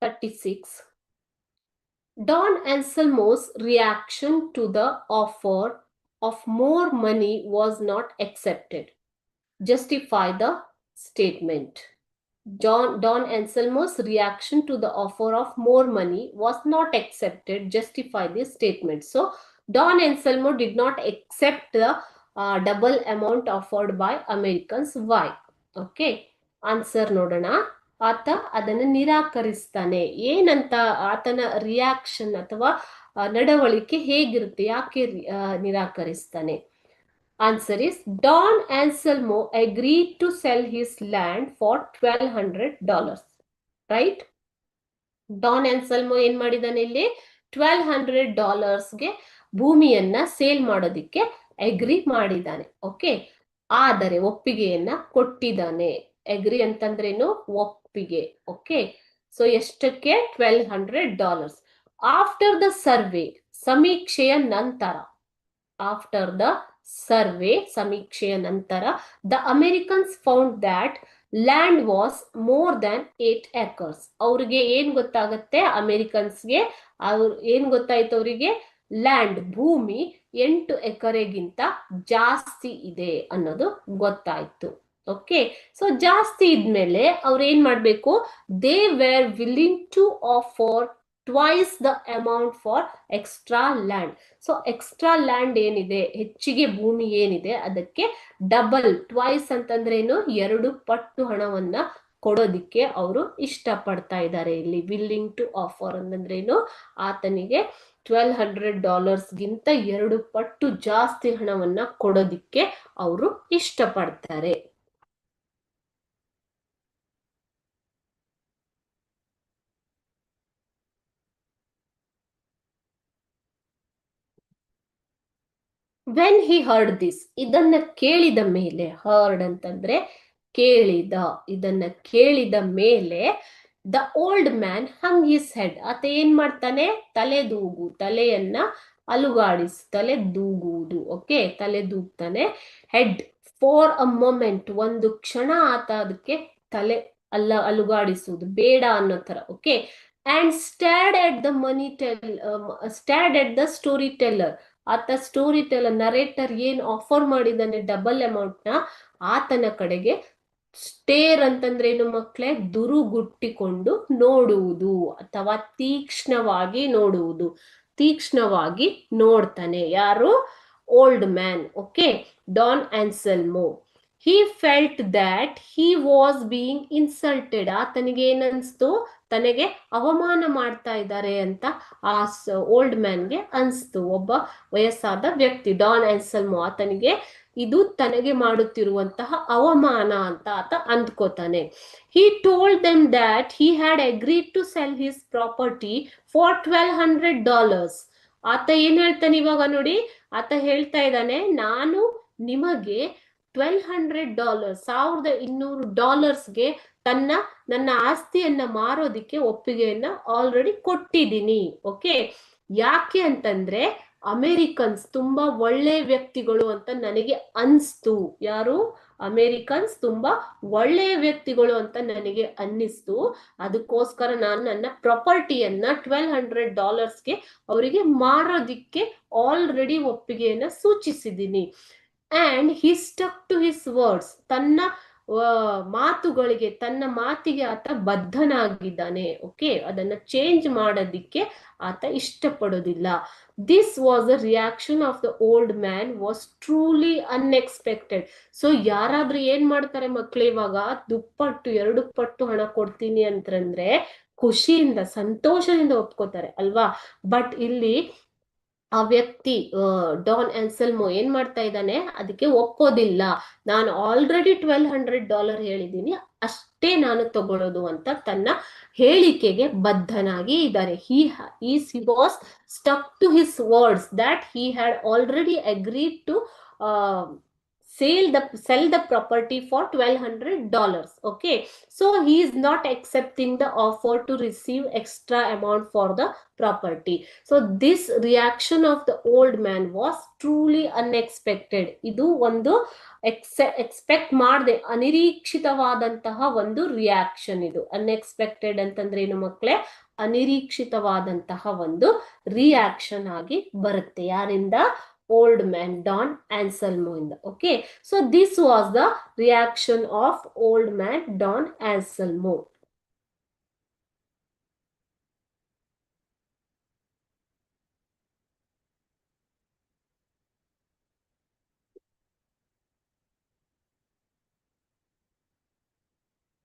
36. Don Anselmo's reaction to the offer of more money was not accepted. Justify the statement. Don Anselmo's reaction to the offer of more money was not accepted. Justify this statement. So, Don Anselmo did not accept the double amount offered by Americans. Why? Okay. Answer ನೋಡೋಣ. ಆತ ಅದನ್ನು ನಿರಾಕರಿಸ್ತಾನೆ. ಏನಂತ ಆತನ reaction ಅಥವಾ ನಡವಳಿಕೆ ಹೇಗಿರುತ್ತೆ, ಯಾಕೆ ನಿರಾಕರಿಸ್ತಾನೆ? Answer is Don Anselmo agreed to sell his land for $1,200. Right? Don Anselmo ಏನ್ ಮಾಡಿದಾನೆ ಇಲ್ಲಿ? $1,200ಗೆ ಭೂಮಿಯನ್ನ ಸೇಲ್ ಮಾಡೋದಿಕ್ಕೆ ಅಗ್ರಿ ಮಾಡಿದ್ದಾನೆ. ಓಕೆ, ಆದರೆ ಒಪ್ಪಿಗೆಯನ್ನ ಕೊಟ್ಟಿದ್ದಾನೆ. ಅಗ್ರಿ ಅಂತಂದ್ರೇನು? ಒಪ್ಪಿಗೆ. ಓಕೆ, ಸೊ ಎಷ್ಟಕ್ಕೆ? $1,200. ಆಫ್ಟರ್ ದ ಸರ್ವೆ, ಸಮೀಕ್ಷೆಯ ನಂತರ, ಆಫ್ಟರ್ ದ ಸರ್ವೆ, ಸಮೀಕ್ಷೆಯ ನಂತರ, the Americans found that land was more than 8 acres. ಅವ್ರಿಗೆ ಏನ್ ಗೊತ್ತಾಗತ್ತೆ? ಅಮೆರಿಕನ್ಸ್ಗೆ ಏನ್ ಗೊತ್ತಾಯ್ತು ಅವರಿಗೆ? ಲ್ಯಾಂಡ್, ಭೂಮಿ 8 ಎಕರೆಗಿಂತ ಜಾಸ್ತಿ ಇದೆ ಅನ್ನೋದು ಗೊತ್ತಾಯ್ತು. ಓಕೆ, ಸೊ ಜಾಸ್ತಿ ಇದ್ಮೇಲೆ ಅವ್ರು ಏನ್ ಮಾಡ್ಬೇಕು? They were willing to offer twice the amount for extra land. So extra land ಏನಿದೆ, ಹೆಚ್ಚಿಗೆ ಭೂಮಿ ಏನಿದೆ, ಅದಕ್ಕೆ ಡಬಲ್, ಟ್ವೈಸ್ ಅಂತಂದ್ರೇನು? 2 ಪಟ್ಟು ಹಣವನ್ನ ಕೊಡೋದಿಕ್ಕೆ ಅವರು ಇಷ್ಟಪಡ್ತಾ ಇದ್ದಾರೆ. ಇಲ್ಲಿ ವಿಲ್ಲಿಂಗ್ ಟು ಆಫರ್ ಅಂತಂದ್ರೇನು? ಆತನಿಗೆ $1,200ಗಿಂತ 2 ಪಟ್ಟು ಜಾಸ್ತಿ ಹಣವನ್ನ ಕೊಡೋದಿಕ್ಕೆ ಅವರು ಇಷ್ಟಪಡ್ತಾರೆ. ವೆನ್ ಹಿ ಹರ್ಡ್ ದಿಸ್, ಇದನ್ನ ಕೇಳಿದ ಮೇಲೆ, ಹರ್ಡ್ ಅಂತಂದ್ರೆ ಕೇಳಿದ, ಇದನ್ನ ಕೇಳಿದ ಮೇಲೆ, the old man hang his head, ಆತ ಏನ್ ಮಾಡ್ತಾನೆ? ತಲೆದೂಗು, ತಲೆಯನ್ನ ಅಲುಗಾಡಿಸ್, ತಲೆ ದೂಗುವುದು. ಓಕೆ, ತಲೆ ದೂಗ್ತಾನೆ. ಹೆಡ್ ಫಾರ್ ಅ ಮೊಮೆಂಟ್, ಒಂದು ಕ್ಷಣ ಆತ ಅದಕ್ಕೆ ತಲೆ ಅಲುಗಾಡಿಸುವುದು, ಬೇಡ ಅನ್ನೋ ತರ. Okay, and ಸ್ಟಾರ್ಡ್ at the ಸ್ಟಾರ್ಡ್ at the story teller, ಆತ ಸ್ಟೋರಿ ಟೆಲ್ಲರ್, ನರೇಟರ್ ಏನ್ ಆಫರ್ ಮಾಡಿದಾನೆ ಡಬಲ್ ಅಮೌಂಟ್ ನ, ಆತನ ಕಡೆಗೆ ಸ್ಟೇರ್ ಅಂತಂದ್ರೇನು ಮಕ್ಕಳೇ? ದುರುಗುಟ್ಟಿಕೊಂಡು ನೋಡುವುದು ಅಥವಾ ತೀಕ್ಷ್ಣವಾಗಿ ನೋಡುವುದು. ತೀಕ್ಷ್ಣವಾಗಿ ನೋಡ್ತಾನೆ. ಯಾರು? Old man. Okay, Don Anselmo. He felt that he was being insulted, ಆತನಿಗೆ ಏನನ್ಸ್ತು? ತನಗೆ ಅವಮಾನ ಮಾಡ್ತಾ ಇದ್ದಾರೆ ಅಂತ ಆ ಓಲ್ಡ್ ಮ್ಯಾನ್ಗೆ ಅನ್ಸ್ತು. ಒಬ್ಬ ವಯಸ್ಸಾದ ವ್ಯಕ್ತಿ ಡಾನ್ ಆನ್ಸೆಲ್ಮೋ, ಆತನಿಗೆ ಇದು ತನಗೆ ಮಾಡುತ್ತಿರುವಂತಹ ಅವಮಾನ ಅಂತ ಆತ ಅಂದ್ಕೋತಾನೆ. He told them that he had agreed to sell his property for $1,200. ಆತ ಏನ್ ಹೇಳ್ತಾನೆ ಇವಾಗ ನೋಡಿ? ಆತ ಹೇಳ್ತಾ ಇದ್ದಾನೆ, ನಾನು ನಿಮಗೆ $1,200, $1,200ಗೆ ನನ್ನ ಆಸ್ತಿಯನ್ನ ಮಾರೋದಿಕ್ಕೆ ಒಪ್ಪಿಗೆಯನ್ನ ಆಲ್ರೆಡಿ ಕೊಟ್ಟಿದ್ದೀನಿ. ಓಕೆ, ಯಾಕೆ ಅಂತಂದ್ರೆ ಅಮೆರಿಕನ್ಸ್ ತುಂಬಾ ಒಳ್ಳೆ ವ್ಯಕ್ತಿಗಳು ಅಂತ ನನಗೆ ಅನ್ಸ್ತು. ಯಾರು? ಅಮೆರಿಕನ್ಸ್ ತುಂಬಾ ಒಳ್ಳೆಯ ವ್ಯಕ್ತಿಗಳು ಅಂತ ನನಗೆ ಅನ್ನಿಸ್ತು. ಅದಕ್ಕೋಸ್ಕರ ನಾನು ನನ್ನ ಪ್ರಾಪರ್ಟಿಯನ್ನ $1,200ಗೆ ಅವರಿಗೆ ಮಾರೋದಿಕ್ಕೆ ಆಲ್ರೆಡಿ ಒಪ್ಪಿಗೆಯನ್ನ ಸೂಚಿಸಿದ್ದೀನಿ. And he stuck to his words, ತನ್ನ ಮಾತುಗಳಿಗೆ, ತನ್ನ ಮಾತಿಗೆ ಆತ ಬದ್ಧನಾಗಿದ್ದಾನೆ. ಓಕೆ, ಅದನ್ನ ಚೇಂಜ್ ಮಾಡೋದಿಕ್ಕೆ ಆತ ಇಷ್ಟಪಡೋದಿಲ್ಲ. This was a reaction of the old man was truly unexpected. So ಯಾರಾದ್ರೂ ಏನ್ ಮಾಡ್ತಾರೆ ಮಕ್ಳು? ಇವಾಗ ದುಪ್ಪಟ್ಟು 2 ಪಟ್ಟು ಹಣ ಕೊಡ್ತೀನಿ ಅಂತಂದ್ರೆ ಖುಷಿಯಿಂದ, ಸಂತೋಷದಿಂದ ಒಪ್ಕೋತಾರೆ ಅಲ್ವಾ? ಬಟ್ ಇಲ್ಲಿ ಆ ವ್ಯಕ್ತಿ ಡಾನ್ ಆನ್ಸೆಲ್ಮೋ ಏನ್ ಮಾಡ್ತಾ ಇದ್ದಾನೆ? ಅದಕ್ಕೆ ಒಪ್ಪೋದಿಲ್ಲ. ನಾನು ಆಲ್ರೆಡಿ $1,200 ಹೇಳಿದ್ದೀನಿ, ಅಷ್ಟೇ ನಾನು ತಗೊಳ್ಳೋದು ಅಂತ ತನ್ನ ಹೇಳಿಕೆಗೆ ಬದ್ಧನಾಗಿ ಇದ್ದಾರೆ. he was stuck to his words that he had already agreed to sell the property for $1,200. Okay, so he is not accepting the offer to receive extra amount for the property. So this reaction of the old man was truly unexpected. ಇದು ಒಂದು expect ಮಾಡದೆ ಅನಿರೀಕ್ಷಿತವಾದಂತಹ ಒಂದು reaction. ಇದು unexpected ಅಂತಂದ್ರೆ ಏನು ಮಕ್ಕಳೇ? ಅನಿರೀಕ್ಷಿತವಾದಂತಹ ಒಂದು reaction ಆಗಿ ಬರುತ್ತೆ. ಯಾರಿಂದ? old man Don Anselmo ಇಂದ. Okay, so this was the reaction of old man Don Anselmo.